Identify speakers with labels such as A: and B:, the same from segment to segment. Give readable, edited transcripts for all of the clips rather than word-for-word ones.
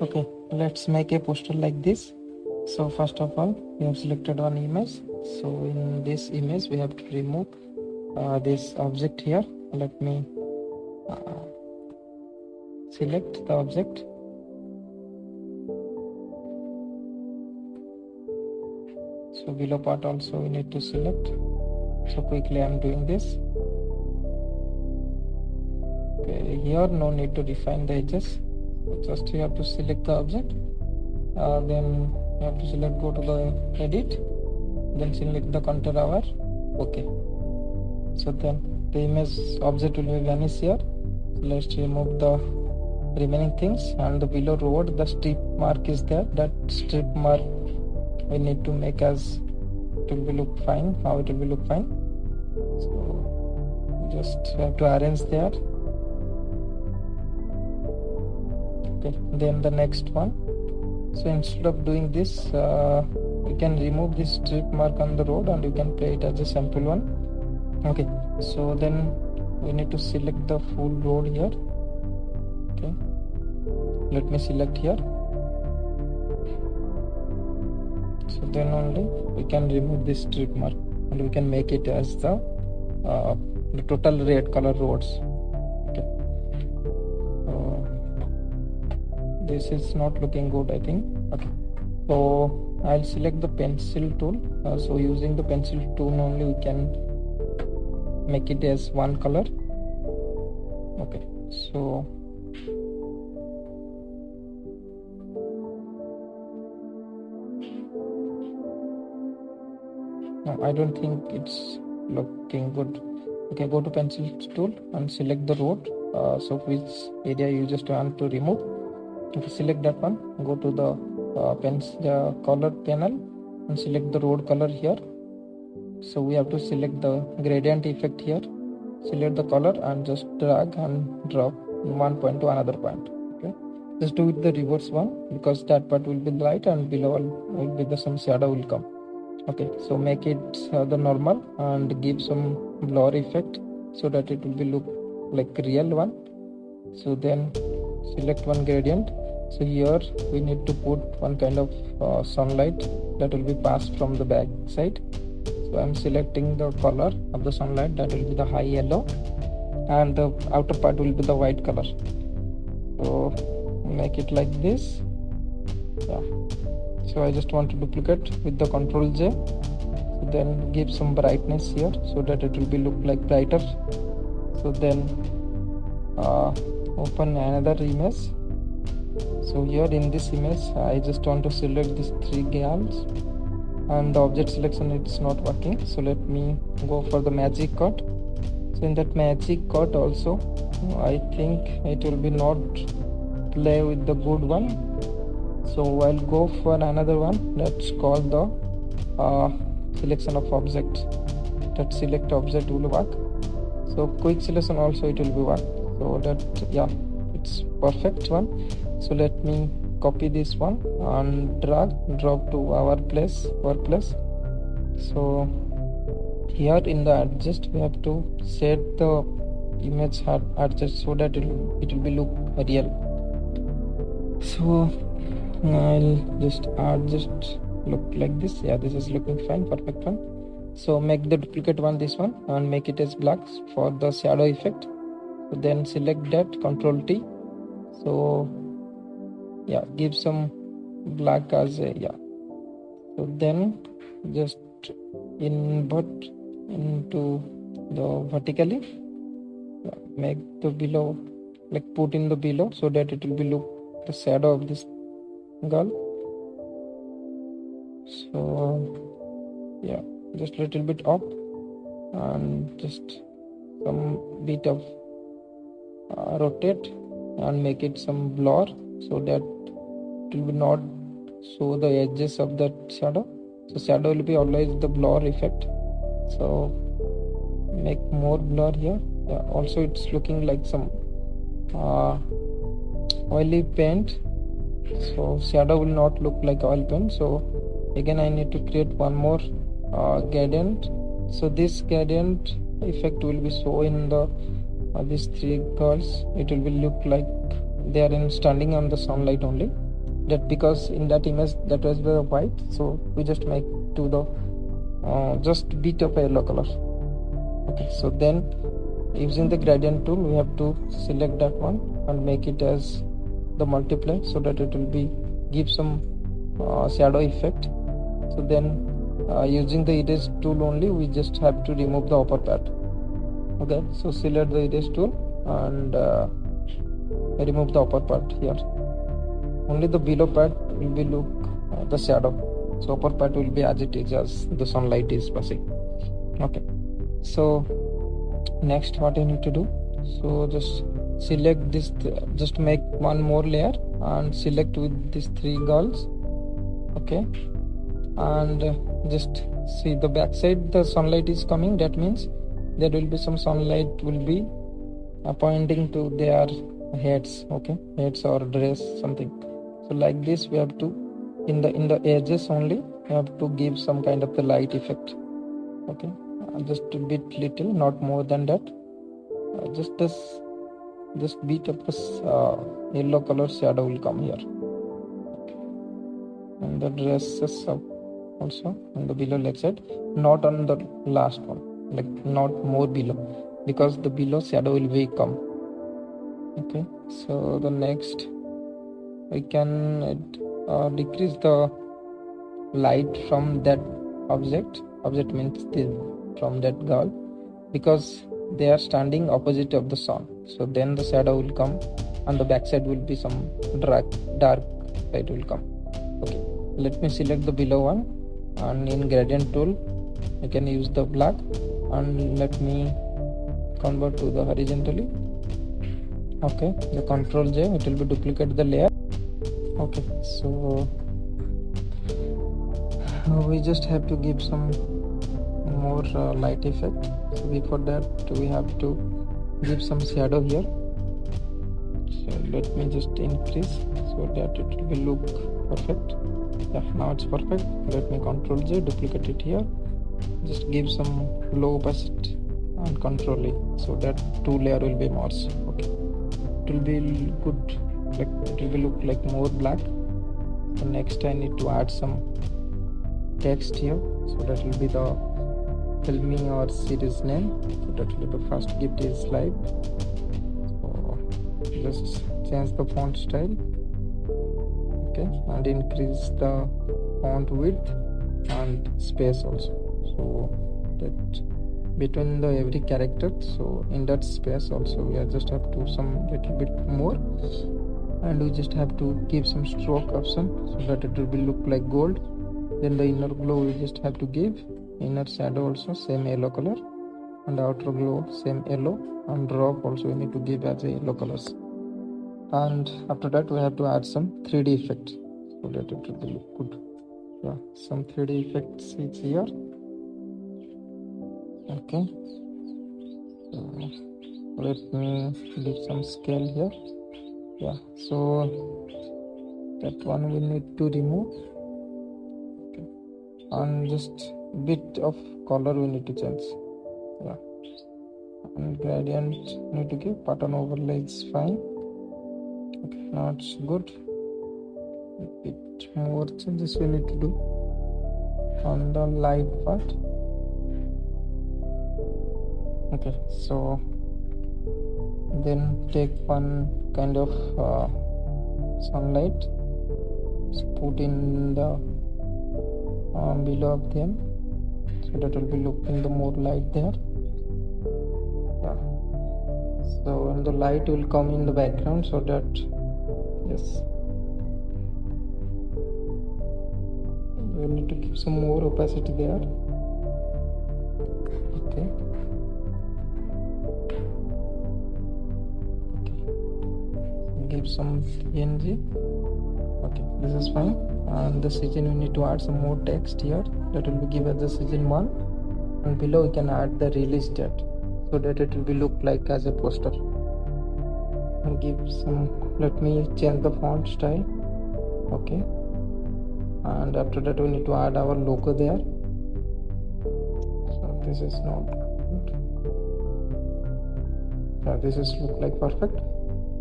A: Okay, let's make a poster like this. So first of all, we have selected one image. So in this image we have to remove this object here. Let me select the object. So below part also we need to select. So quickly I am doing this. Okay, here no need to define the edges. Just you have to select the object. Then you have to select, go to the edit, then select the contour hour. Okay. So then the image object will be vanish here. So let's remove the remaining things, and the below road the strip mark is there. That strip mark we need to make as it will be look fine. How it will be look fine. So just have to arrange there. Okay. Then the next one. So instead of doing this, we can remove this strip mark on the road and you can play it as a sample one. Okay, so then we need to select the full road here. Okay, let me select here. So then only we can remove this strip mark and we can make it as the total red color roads. Okay, this is not looking good, I think. Okay, so I'll select the pencil tool. So using the pencil tool only we can make it as one color. Okay, so no, I don't think it's looking good. Okay, go to pencil tool and select the road. So which area you just want to remove. Okay, select that one. Go to the color panel and select the road color here. So we have to select the gradient effect here. Select the color and just drag and drop one point to another point. Okay, just do it the reverse one because that part will be light and below will be some shadow will come. Okay, so make it the normal and give some blur effect so that it will be look like real one. So then select one gradient. So here we need to put one kind of sunlight that will be passed from the back side. So I'm selecting the color of the sunlight, that will be the high yellow, and the outer part will be the white color. So make it like this. Yeah. So I just want to duplicate with the Ctrl J. So then give some brightness here so that it will be look like brighter. So then open another image. So here in this image I just want to select these three girls and the object selection it's not working. So let me go for the magic cut. So in that magic cut also I think it will be not play with the good one. So I'll go for another one. Let's call the selection of object. That select object will work. So quick selection also it will be work. So that, yeah, it's perfect one. So let me copy this one and drop to our workplace. So here in the adjust we have to set the image adjust so that it will be look real. So I'll just adjust look like this. Yeah, this is looking fine, perfect one. So make the duplicate one, this one, and make it as black for the shadow effect. So then select that, Ctrl T. So yeah, give some black as a, yeah. So then just invert into the vertically, make the below, like put in the below so that it will be look the shadow of this girl. So yeah, just little bit up and just some bit of rotate and make it some blur so that it will be not show the edges of that shadow. So shadow will be always the blur effect. So make more blur here. Yeah, also it's looking like some oily paint. So shadow will not look like oil paint. So again I need to create one more gradient. So this gradient effect will be shown in the these three girls. It will be look like they are standing on the sunlight only. that because in that image that was the white, so we just make to the just bit of a yellow color. Okay, so then using the gradient tool we have to select that one and make it as the multiply, so that it will be give some shadow effect. So then using the erase tool only, we just have to remove the upper part. Okay, so select the erase tool and remove the upper part here. Only the below part will be look the shadow, so upper part will be as it is, as the sunlight is passing. Okay, so next what you need to do, so just select this, just make one more layer and select with these three girls. Okay, and just see the back side the sunlight is coming, that means there will be some sunlight will be pointing to their heads. Okay, heads or dress something. So like this we have to in the edges only we have to give some kind of the light effect. Okay, just a bit little, not more than that. Just bit of this yellow color shadow will come here. Okay. And the dresses also on the below leg side, not on the last one, like not more below, because the below shadow will be come. Okay, so the next we can decrease the light from that object means from that girl, because they are standing opposite of the sun, so then the shadow will come and the back side will be some dark light will come. Okay, let me select the below one and in gradient tool I can use the black and let me convert to the horizontally. Okay, the Ctrl J, it will be duplicate the layer. Okay, so we just have to give some more light effect. So before that we have to give some shadow here, so let me just increase so that it will be look perfect. Yeah, now it's perfect. Let me Ctrl J, duplicate it here, just give some low opacity and control it, so that two layer will be merged. Okay, it will be good, like it will be look like more black. So next I need to add some text here, so that will be the tell me our series name, so that will be the first gift is live. So just change the font style. Okay, and increase the font width and space also, so that between the every character, so in that space also we just have to some little bit more, and we just have to give some stroke option so that it will be look like gold. Then the inner glow we just have to give, inner shadow also same yellow color, and outer glow same yellow, and drop also we need to give as a yellow colors. And after that we have to add some 3D effect so that it will look good. Yeah, some 3D effects is here. Okay, so let me give some scale here. Yeah, so that one we need to remove. Okay, and just bit of color we need to change. Yeah, and gradient need to give, pattern overlay is fine. Okay, now it's good. A bit more changes we need to do on the light part. Okay, so then take one kind of sunlight, so put in the below of them, so that will be looking the more light there. Yeah, so when the light will come in the background, so that yes, we need to give some more opacity there. Okay, give some PNG. Okay, this is fine. And the season we need to add some more text here, that will be given as the season 1, and below we can add the release date, so that it will be look like as a poster. And give some, let me change the font style. Okay, and after that we need to add our logo there. So this is not good. Yeah, this is look like perfect.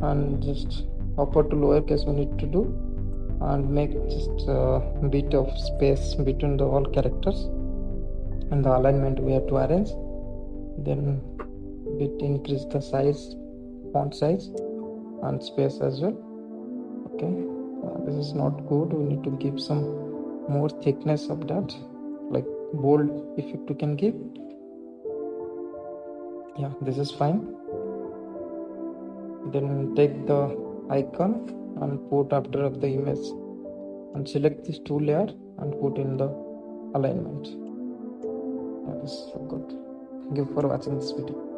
A: And just upper to lower case we need to do, and make just a bit of space between the all characters, and the alignment we have to arrange. Then bit increase the size, font size and space as well. Okay, this is not good. We need to give some more thickness of that, like bold effect we can give. Yeah, this is fine. Then take the icon and put after of the image and select these two layer and put in the alignment. Yeah, this is so good. Thank you for watching this video.